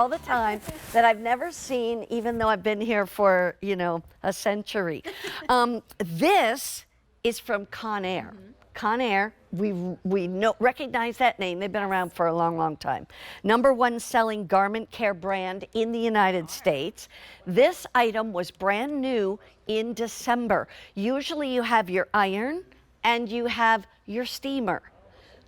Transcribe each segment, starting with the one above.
all the time that I've never seen, even though I've been here for, you know, a century. This is from Conair. Conair, we recognize that name. They've been around for a long, long time. #1 selling garment care brand in the United States. This item was brand new in December. Usually you have your iron and you have your steamer.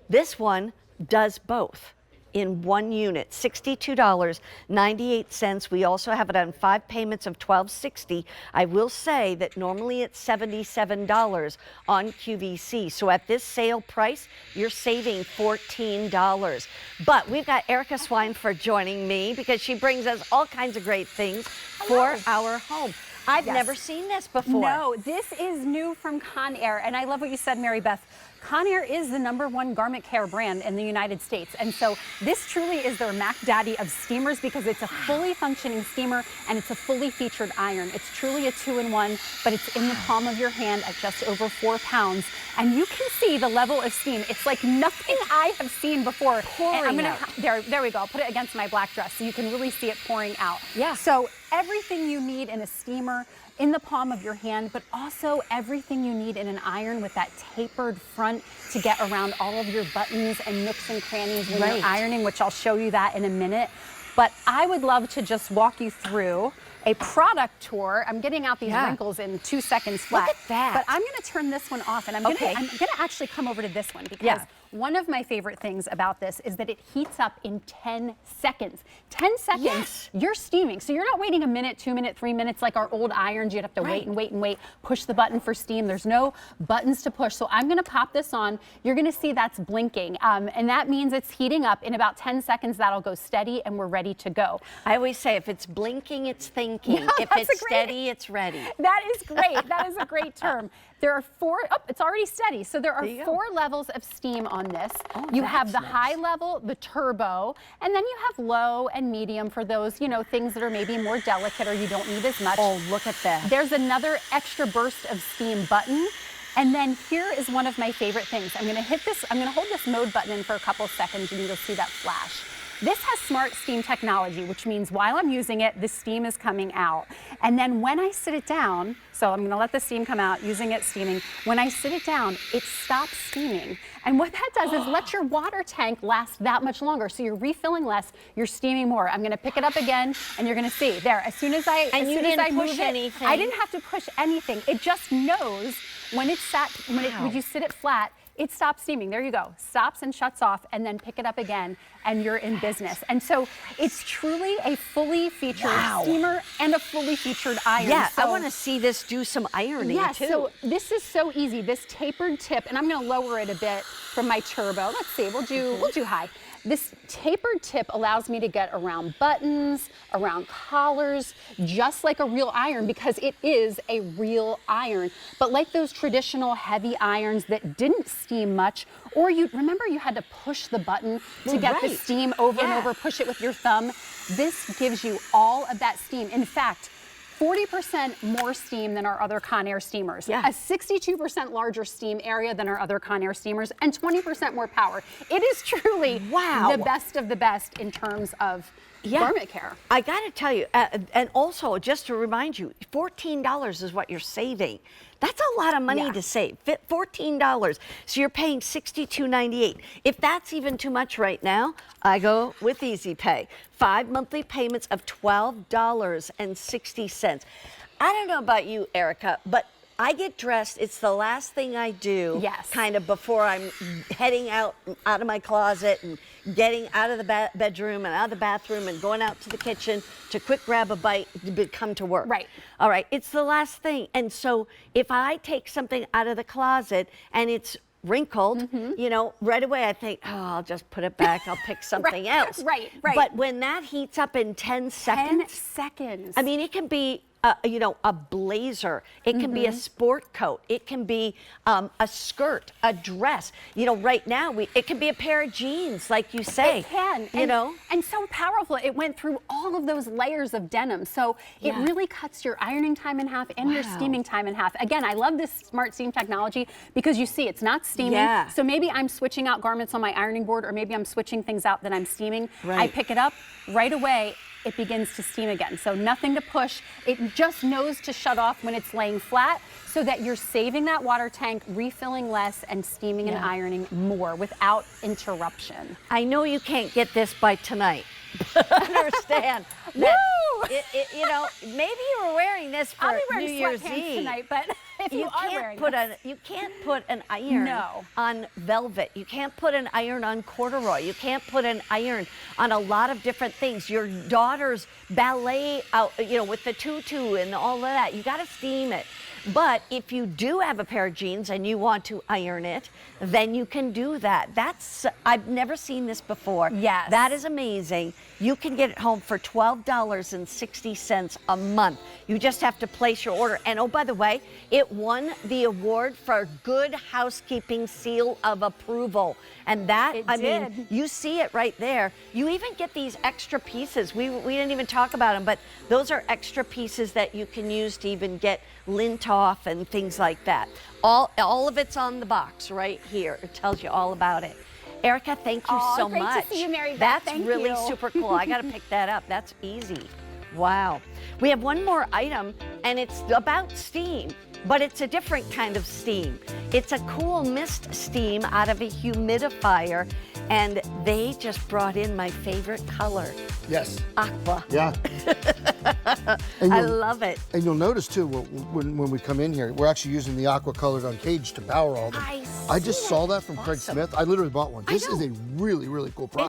This one does both in one unit, $62.98. We also have it on 5 payments of $12.60. I will say that normally it's $77 on QVC. So at this sale price, you're saving $14. But we've got Erica Swineford joining me because she brings us all kinds of great things for our home. I've never seen this before. No, this is new from Conair, and I love what you said, Mary Beth. Conair is the #1 garment care brand in the United States, and so this truly is their Mac Daddy of steamers because it's a fully functioning steamer and it's a fully featured iron. It's truly a 2-in-1, but it's in the palm of your hand at just over 4 pounds, and you can see the level of steam. It's like nothing I have seen before. Pouring out. There we go. I'll put it against my black dress so you can really see it pouring out. Yeah. So everything you need in a steamer in the palm of your hand, but also everything you need in an iron with that tapered front to get around all of your buttons and nooks and crannies when you're ironing, which I'll show you that in a minute. But I would love to just walk you through a product tour. I'm getting out these wrinkles in 2 seconds flat. Look at that. But I'm gonna turn this one off and I'm gonna actually come over to this one because one of my favorite things about this is that it heats up in 10 seconds. 10 seconds, you're steaming. So you're not waiting a minute, 2 minutes, 3 minutes like our old irons. You'd have to wait and wait and wait, push the button for steam. There's no buttons to push. So I'm gonna pop this on. You're gonna see that's blinking. And that means it's heating up. In about 10 seconds, that'll go steady and we're ready to go. I always say if it's blinking, it's thinking. Yeah, if it's steady, it's ready. That is great. That is a great term. There are 4, it's already steady. So there are 4 levels of steam on this. You have the high level, the turbo, and then you have low and medium for those, you know, things that are maybe more delicate or you don't need as much. Oh, look at that. There's another extra burst of steam button. And then here is one of my favorite things. I'm gonna hit this, I'm gonna hold this mode button in for a couple of seconds and you'll see that flash. This has smart steam technology, which means while I'm using it, the steam is coming out. And then when I sit it down, so I'm gonna let the steam come out, using it steaming. When I sit it down, it stops steaming. And what that does is let your water tank last that much longer. So you're refilling less, you're steaming more. I'm gonna pick it up again, and you're gonna see, there, as soon as I push anything. I didn't have to push anything. It just knows when it's sat, when you sit it flat, it stops steaming. There you go. Stops and shuts off, and then pick it up again, and you're in business. And so it's truly a fully featured steamer and a fully featured iron. Yeah, so, I want to see this do some ironing too. So this is so easy. This tapered tip, and I'm going to lower it a bit from my turbo. Let's see, we'll do high. This tapered tip allows me to get around buttons, around collars, just like a real iron because it is a real iron. But like those traditional heavy irons that didn't steam much, or remember you had to push the button to get the steam over and over, push it with your thumb. This gives you all of that steam. In fact, 40% more steam than our other Conair steamers, a 62% larger steam area than our other Conair steamers, and 20% more power. It is truly the best of the best in terms of garment care. I got to tell you, and also just to remind you, $14 is what you're saving. That's a lot of money to save, $14. So you're paying $62.98. If that's even too much right now, I go with Easy Pay. 5 monthly payments of $12.60. I don't know about you, Erica, but I get dressed, it's the last thing I do, kind of before I'm heading out of my closet and getting out of the bedroom and out of the bathroom and going out to the kitchen to quick grab a bite to come to work. All right, it's the last thing. And so if I take something out of the closet and it's wrinkled, you know, right away I think, oh, I'll just put it back, I'll pick something else. But when that heats up in 10 seconds, I mean, it can be a blazer. It can be a sport coat. It can be a skirt, a dress. Right now it can be a pair of jeans, like you say. It can. And so powerful. It went through all of those layers of denim. So it really cuts your ironing time in half and your steaming time in half. Again, I love this smart steam technology because you see it's not steaming. Yeah. So maybe I'm switching out garments on my ironing board, or maybe I'm switching things out that I'm steaming. Right. I pick it up right away. It begins to steam again. So nothing to push. It just knows to shut off when it's laying flat so that you're saving that water tank, refilling less, and steaming and ironing more without interruption. I know you can't get this by tonight, but understand that, maybe you were wearing this for I'll be wearing New Year's sweatpants Eve. tonight, but if you are wearing this. You can't put an iron on velvet. You can't put an iron on corduroy. You can't put an iron on a lot of different things. Your daughter's ballet out, with the tutu and all of that. You got to steam it. But if you do have a pair of jeans and you want to iron it, then you can do that. I've never seen this before. Yes. That is amazing. You can get it home for $12.60 a month. You just have to place your order. And oh, by the way, it won the award for Good Housekeeping Seal of Approval. And that, I mean, you see it right there. You even get these extra pieces. We didn't even talk about them, but those are extra pieces that you can use to even get lint off and things like that. All of it's on the box right here. It tells you all about it. Erica, thank you so great much. To see you, Mary Beth. That's Thank really you. super cool. I got to pick that up. That's easy. Wow. We have one more item, and it's about steam, but it's a different kind of steam. It's a cool mist steam out of a humidifier, and they just brought in my favorite color. Yes. Aqua. Yeah. I love it. And you'll notice too, when we come in here, we're actually using the aqua colored on cage to power all them. I I just saw that from Craig Awesome. Smith. I literally bought one. This is a really, really cool product.